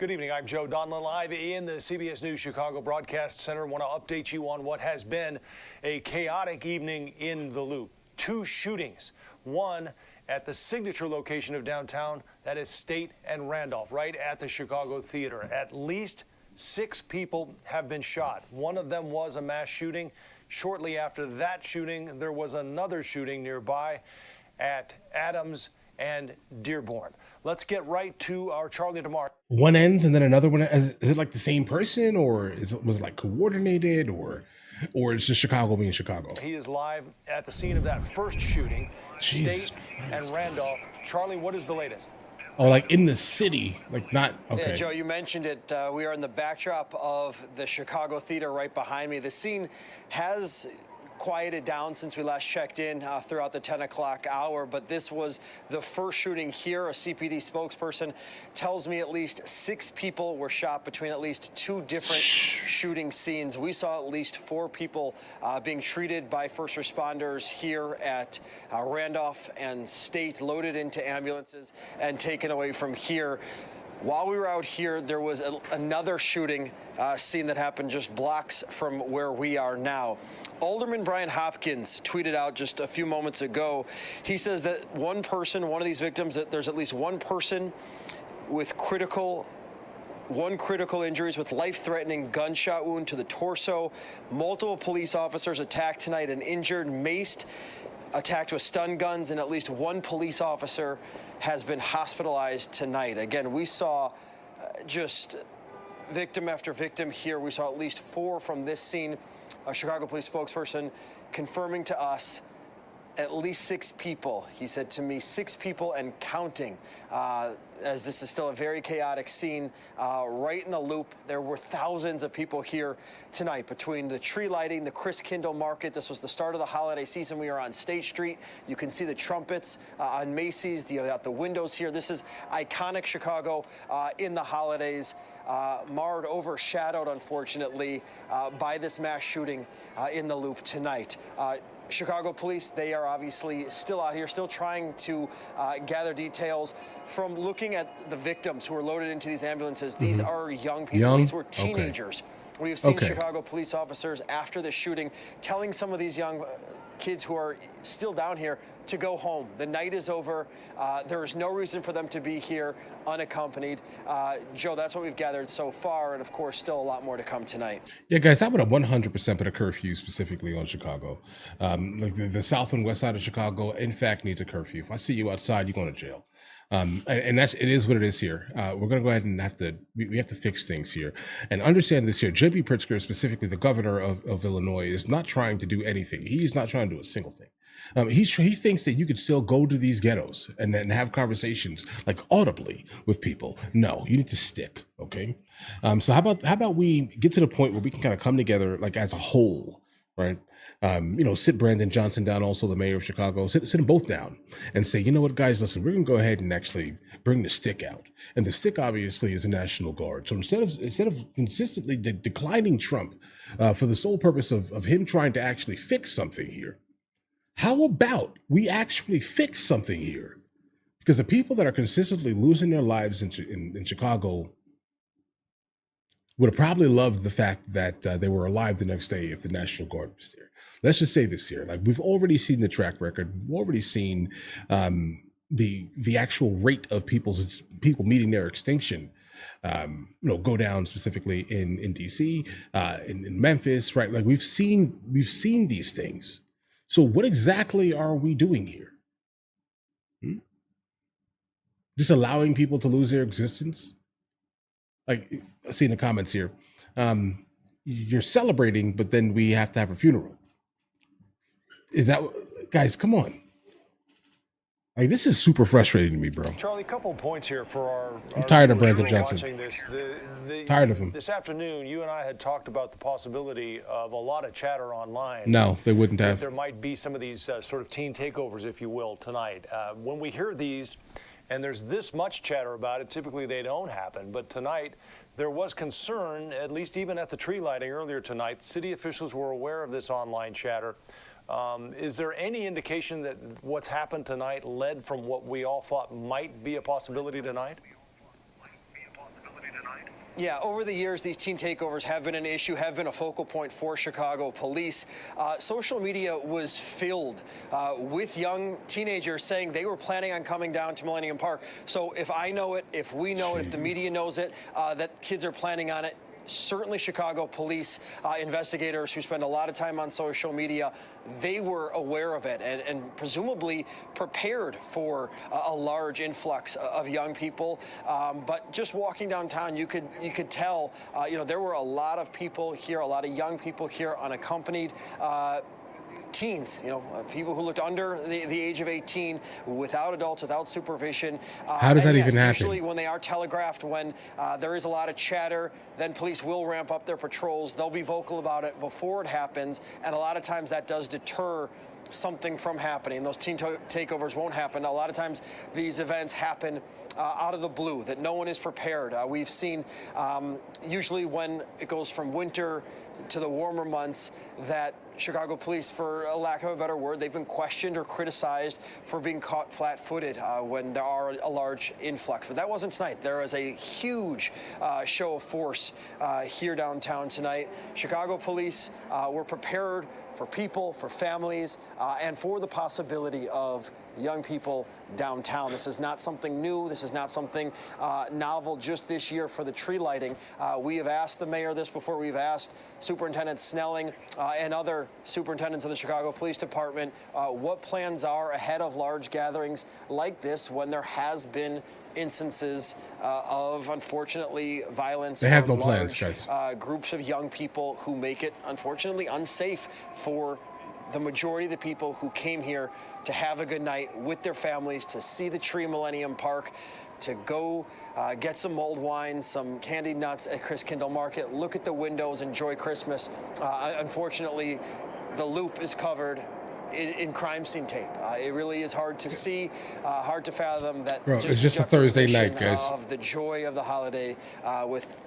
Good evening. I'm Joe Donlon, live in the CBS News Chicago Broadcast Center. Want to update you on what has been a chaotic evening in the Loop. Two shootings, one at the signature location of downtown, that is State and Randolph, right at the Chicago Theater. At least 6 people have been shot. One of them was a mass shooting. Shortly after that shooting, there was another shooting nearby at Adams and Dearborn. Let's get right to our Charlie DeMar. One ends and then another one. Is it like the same person, or was it like coordinated, or it's just Chicago being Chicago? He is live at the scene of that first shooting, Jesus State Christ. and Randolph. Charlie, what is the latest? Oh, like in the city, like not okay. Yeah, Joe, you mentioned it. We are in the backdrop of the Chicago Theater right behind me. The scene has quieted down since we last checked in throughout the 10 o'clock hour, but this was the first shooting here. A CPD spokesperson tells me at least 6 people were shot between at least 2 different shooting scenes. We saw at least 4 people being treated by first responders here at Randolph and State, loaded into ambulances and taken away from here. While we were out here, there was another shooting scene that happened just blocks from where we are now. Alderman Brian Hopkins tweeted out just a few moments ago. He says that one of these victims, that there's at least one person with critical injuries with life-threatening gunshot wound to the torso. Multiple police officers attacked tonight and injured, maced, attacked with stun guns, and at least one police officer has been hospitalized tonight. Again, we saw just victim after victim here. We saw at least 4 from this scene. A Chicago police spokesperson confirming to us at least 6 people. He said to me, 6 people and counting, as this is still a very chaotic scene right in the Loop. There were thousands of people here tonight between the tree lighting, the Chris Kindle Market. This was the start of the holiday season. We are on State Street. You can see the trumpets on Macy's, out the windows here. This is iconic Chicago in the holidays, marred, overshadowed, unfortunately, by this mass shooting in the Loop tonight. Chicago police, they are obviously still out here, still trying to gather details from looking at the victims who were loaded into these ambulances. These are young people. These were teenagers. Okay. We've seen Chicago police officers after the shooting telling some of these young kids who are still down here to go home. The night is over. There is no reason for them to be here unaccompanied. Joe, that's what we've gathered so far, and of course, still a lot more to come tonight. Yeah, guys, I would have 100% put a curfew specifically on Chicago. Like the south and west side of Chicago, in fact, needs a curfew. If I see you outside, you're going to jail. And it is what it is here. We're going to go ahead and we have to fix things here and understand this here. J.B. Pritzker, specifically the governor of Illinois, is not trying to do anything. He's not trying to do a single thing. He thinks that you could still go to these ghettos and then have conversations like audibly with people. No, you need to stick. Okay. So how about we get to the point where we can kind of come together like as a whole, right? Sit Brandon Johnson down, also the mayor of Chicago, sit them both down and say, you know what, guys, listen, we're going to go ahead and actually bring the stick out. And the stick obviously is a National Guard. So instead of consistently declining Trump for the sole purpose of him trying to actually fix something here, how about we actually fix something here? Because the people that are consistently losing their lives in Chicago would have probably loved the fact that they were alive the next day if the National Guard was there. Let's just say this here. Like, we've already seen the track record. We've already seen the actual rate of people meeting their extinction go down, specifically in DC, in Memphis, right? Like we've seen these things. So what exactly are we doing here? Just allowing people to lose their existence? Like, I see in the comments here, you're celebrating, but then we have to have a funeral. Is that, guys, come on. Like, this is super frustrating to me, bro. Charlie, a couple of points here for I'm tired of Brandon really Johnson. Tired of him. This afternoon, you and I had talked about the possibility of a lot of chatter online. No, they wouldn't have. There might be some of these sort of teen takeovers, if you will, tonight. When we hear these, and there's this much chatter about it, typically they don't happen. But tonight, there was concern, at least even at the tree lighting earlier tonight. City officials were aware of this online chatter. Is there any indication that what's happened tonight led from what we all thought might be a possibility tonight? Yeah, over the years, these teen takeovers have been an issue, have been a focal point for Chicago police. Social media was filled with young teenagers saying they were planning on coming down to Millennium Park. So if I know it, if we know it, if the media knows it, that kids are planning on it, certainly Chicago police investigators who spend a lot of time on social media, they were aware of it and presumably prepared for a large influx of young people. But just walking downtown, you could tell, there were a lot of people here, a lot of young people here unaccompanied. Teens, people who looked under the age of 18, without adults, without supervision. How does that even happen? Usually when they are telegraphed, when there is a lot of chatter, then police will ramp up their patrols. They'll be vocal about it before it happens, and a lot of times that does deter something from happening. Those teen takeovers won't happen. A lot of times these events happen out of the blue, that no one is prepared. We've seen usually when it goes from winter to the warmer months that Chicago police, for a lack of a better word, they've been questioned or criticized for being caught flat-footed when there are a large influx. But that wasn't tonight. There was a huge show of force here downtown tonight. Chicago police were prepared for people, for families, and for the possibility of young people downtown. This is not something new. This is not something novel just this year for the tree lighting. We have asked the mayor this before. We've asked Superintendent Snelling and other superintendents of the Chicago Police Department what plans are ahead of large gatherings like this when there has been instances of, unfortunately, violence. They have no plans, guys. Groups of young people who make it, unfortunately, unsafe for the majority of the people who came here to have a good night with their families, to see the tree in Millennium Park, to go get some mulled wine, some candied nuts at Chris Kindle Market, look at the windows, enjoy Christmas. Unfortunately, the loop is covered in crime scene tape. It really is hard to see, hard to fathom that. Bro, it's just a Thursday night, guys. Of the joy of the holiday with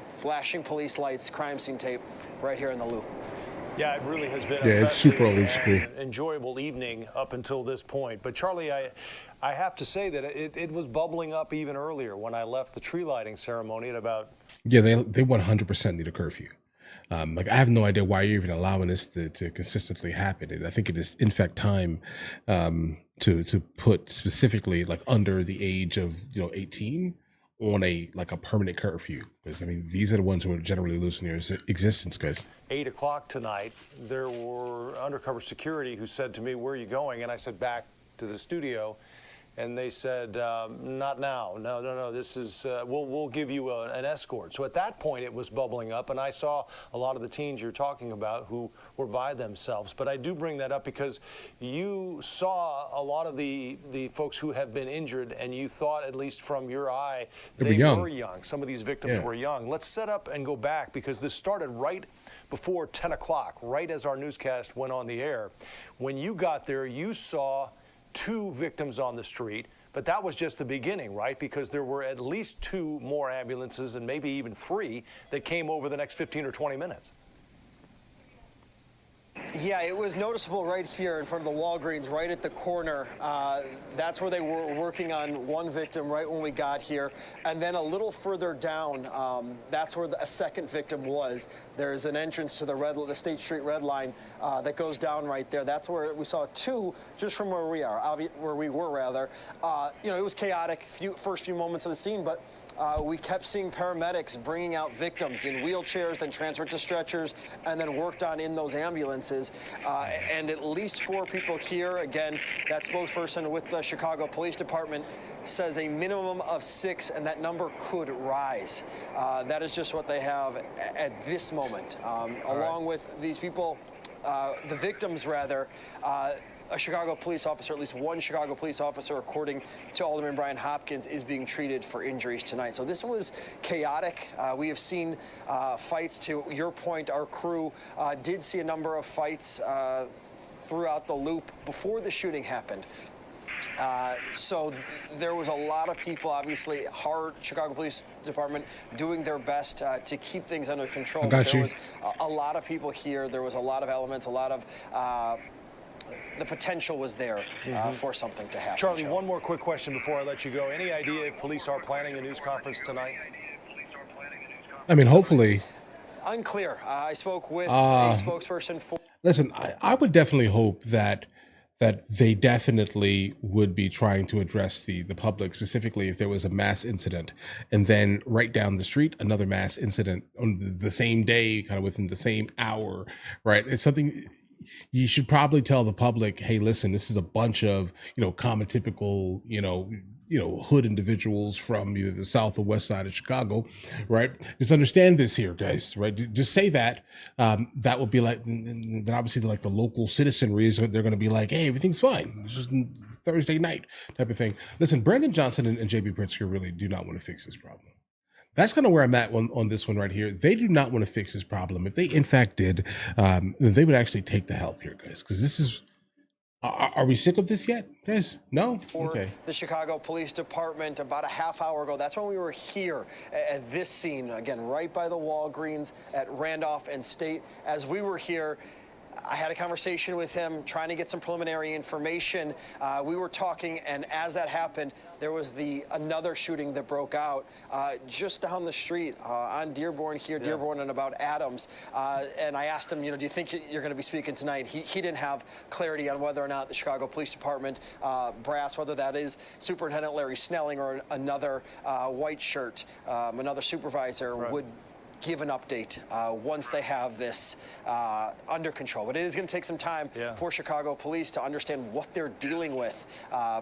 flashing police lights, crime scene tape right here in the loop. Yeah, it really has been it's super old school. an enjoyable evening up until this point. But Charlie, I have to say that it was bubbling up even earlier when I left the tree lighting ceremony at about. Yeah, they 100% need a curfew. I have no idea why you're even allowing this to consistently happen. And I think it is, in fact, time to put specifically under the age of 18 on a permanent curfew, because these are the ones who are generally losing their existence, guys. 8 o'clock tonight, there were undercover security who said to me, "Where are you going?" And I said, "Back to the studio." And they said, "Not now. No. This is we'll give you an escort." So at that point, it was bubbling up, and I saw a lot of the teens you're talking about who were by themselves. But I do bring that up because you saw a lot of the folks who have been injured, and you thought, at least from your eye, they were young. Some of these victims were young. Let's set up and go back, because this started right before 10 o'clock, right as our newscast went on the air. When you got there, you saw 2 victims on the street, but that was just the beginning, right? Because there were at least 2 more ambulances and maybe even 3 that came over the next 15 or 20 minutes. Yeah, it was noticeable right here in front of the Walgreens, right at the corner. That's where they were working on one victim right when we got here. And then a little further down, that's where a second victim was. There's an entrance to the State Street Red Line that goes down right there. That's where we saw 2 just from where we were rather. It was chaotic first few moments of the scene, but we kept seeing paramedics bringing out victims in wheelchairs, then transferred to stretchers, and then worked on in those ambulances. And at least 4 people here. Again, that spokesperson with the Chicago Police Department says a minimum of 6, and that number could rise. That is just what they have at this moment. Along with these people, the victims rather, a Chicago police officer, at least one Chicago police officer, according to Alderman Brian Hopkins, is being treated for injuries tonight. So this was chaotic. We have seen fights. To your point, our crew did see a number of fights throughout the loop before the shooting happened. So there was a lot of people, obviously, Chicago Police Department doing their best to keep things under control. There was a lot of people here. There was a lot of elements, a lot of the potential was there for something to happen. Charlie, one more quick question before I let you go. Any idea if police are planning a news conference tonight? I mean, hopefully. Unclear. I spoke with a spokesperson for. Listen, I would definitely hope that they definitely would be trying to address the public, specifically if there was a mass incident, and then right down the street another mass incident on the same day, kind of within the same hour, right? It's something you should probably tell the public, hey, listen, this is a bunch of, common typical, hood individuals from either the south or west side of Chicago, right? Just understand this here, guys, right? Just say that. That will be like, then obviously like the local citizenry is, they're going to be like, hey, everything's fine. It's just Thursday night type of thing. Listen, Brandon Johnson and JB Pritzker really do not want to fix this problem. That's kind of where I'm at on this one right here. They do not want to fix this problem. If they in fact did, then they would actually take the help here, guys, because this is. Are we sick of this yet, guys? No? Okay. The Chicago Police Department about a half hour ago. That's when we were here at this scene, again, right by the Walgreens at Randolph and State. As we were here, I had a conversation with him, trying to get some preliminary information. We were talking, and as that happened, there was another shooting that broke out just down the street on Dearborn here, Dearborn and about Adams. And I asked him, do you think you're going to be speaking tonight? He didn't have clarity on whether or not the Chicago Police Department brass, whether that is Superintendent Larry Snelling or another white shirt, another supervisor, would give an update once they have this under control. But it is going to take some time for Chicago police to understand what they're dealing with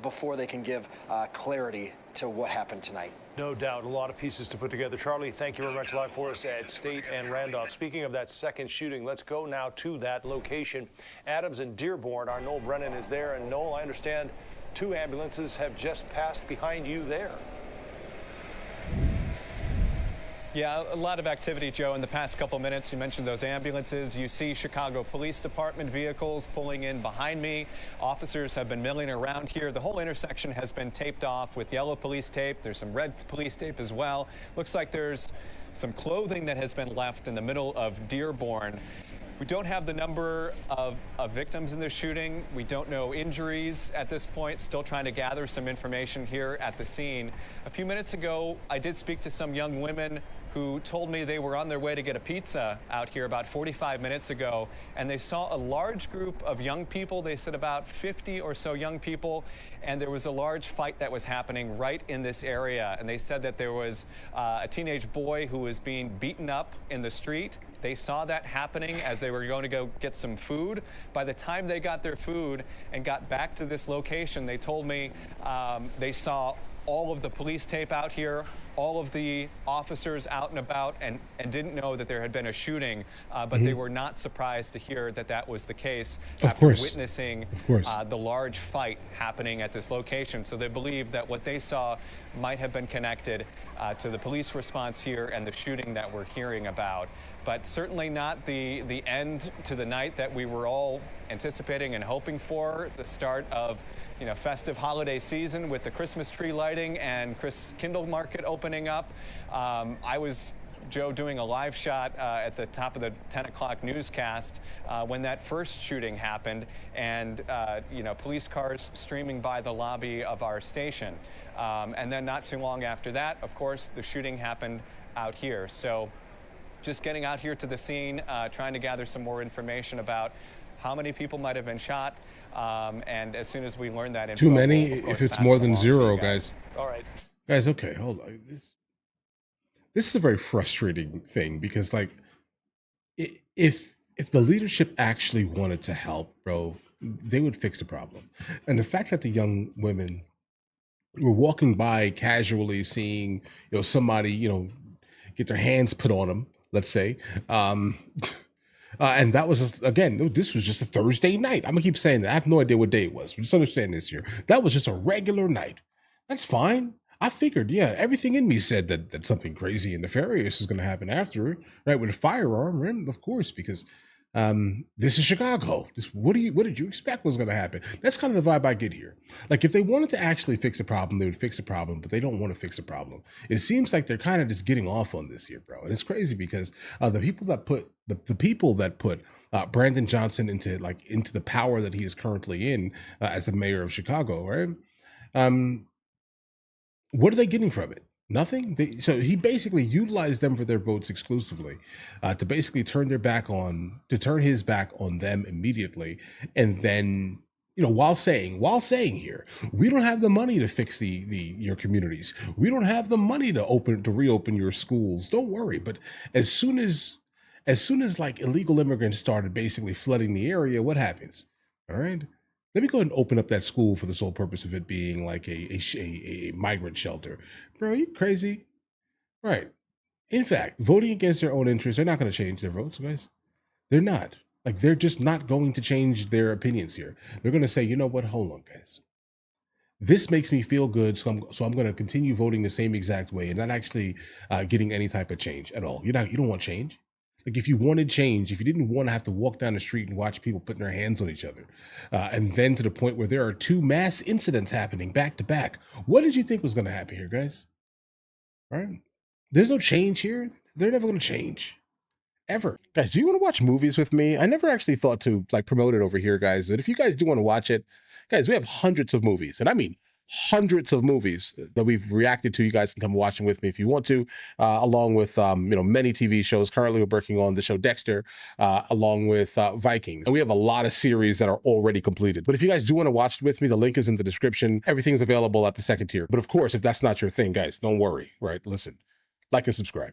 before they can give clarity to what happened tonight. No doubt. A lot of pieces to put together. Charlie, thank you very much. Live for us at State and Randolph. Speaking of that second shooting, let's go now to that location. Adams and Dearborn. Our Noel Brennan is there. And Noel, I understand 2 ambulances have just passed behind you there. Yeah, a lot of activity, Joe, in the past couple minutes. You mentioned those ambulances. You see Chicago Police Department vehicles pulling in behind me. Officers have been milling around here. The whole intersection has been taped off with yellow police tape. There's some red police tape as well. Looks like there's some clothing that has been left in the middle of Dearborn. We don't have the number of victims in this shooting. We don't know injuries at this point. Still trying to gather some information here at the scene. A few minutes ago, I did speak to some young women who told me they were on their way to get a pizza out here about 45 minutes ago, and they saw a large group of young people. They said about 50 or so young people, and there was a large fight that was happening right in this area. And they said that there was a teenage boy who was being beaten up in the street. They saw that happening as they were going to go get some food. By the time they got their food and got back to this location, they told me they saw all of the police tape out here, all of the officers out and about, and didn't know that there had been a shooting, but they were not surprised to hear that that was the case after witnessing the large fight happening at this location. So they believe that what they saw might have been connected to the police response here and the shooting that we're hearing about. But certainly not the end to the night that we were all anticipating and hoping for, the start of festive holiday season with the Christmas tree lighting and Kindle Market opening up. I was, Joe, doing a live shot at the top of the 10 o'clock newscast when that first shooting happened, and police cars streaming by the lobby of our station. And then not too long after that, of course, the shooting happened out here. So just getting out here to the scene, trying to gather some more information about how many people might have been shot. And as soon as we learn that info, too many, if it's more than 0, guys. All right. Guys, okay, hold on. This is a very frustrating thing because, like, if the leadership actually wanted to help, bro, they would fix the problem. And the fact that the young women were walking by casually seeing, somebody, get their hands put on them, let's say, and that was just, again, this was just a Thursday night. I'm gonna keep saying that. I have no idea what day it was, but just understand this here. That was just a regular night. That's fine. I figured, everything in me said that something crazy and nefarious is going to happen after, right? With a firearm, right? Of course, because this is Chicago. What did you expect was going to happen? That's kind of the vibe I get here. Like, if they wanted to actually fix a problem, they would fix a problem, but they don't want to fix a problem. It seems like they're kind of just getting off on this here, bro. And it's crazy because the people that put Brandon Johnson into the power that he is currently in as the mayor of Chicago, right? What are they getting from it? Nothing. So he basically utilized them for their votes exclusively, to basically turn his back on them immediately, and then, while saying here, we don't have the money to fix your communities. We don't have the money to reopen your schools. Don't worry. But as soon as like illegal immigrants started basically flooding the area, what happens? All right. Let me go ahead and open up that school for the sole purpose of it being like a migrant shelter. Bro, are you crazy? Right. In fact, voting against their own interests, they're not going to change their votes, guys. They're not. Like, they're just not going to change their opinions here. They're going to say, you know what? Hold on, guys. This makes me feel good, so I'm going to continue voting the same exact way and not actually getting any type of change at all. You don't want change. Like, if you wanted change, if you didn't want to have to walk down the street and watch people putting their hands on each other, and then to the point where there are 2 mass incidents happening back to back, what did you think was going to happen here, guys? All right. There's no change here. They're never going to change. Ever. Guys, do you want to watch movies with me? I never actually thought to like promote it over here, guys. But if you guys do want to watch it, guys, we have hundreds of movies. And I mean hundreds of movies that we've reacted to. You guys can come watch them with me if you want to, along with many TV shows. Currently we're working on the show Dexter, along with Vikings, and we have a lot of series that are already completed. But if you guys do want to watch it with me, the link is in the description. Everything's available at the second tier. But of course, if that's not your thing, guys, don't worry. Right? Listen, like and subscribe.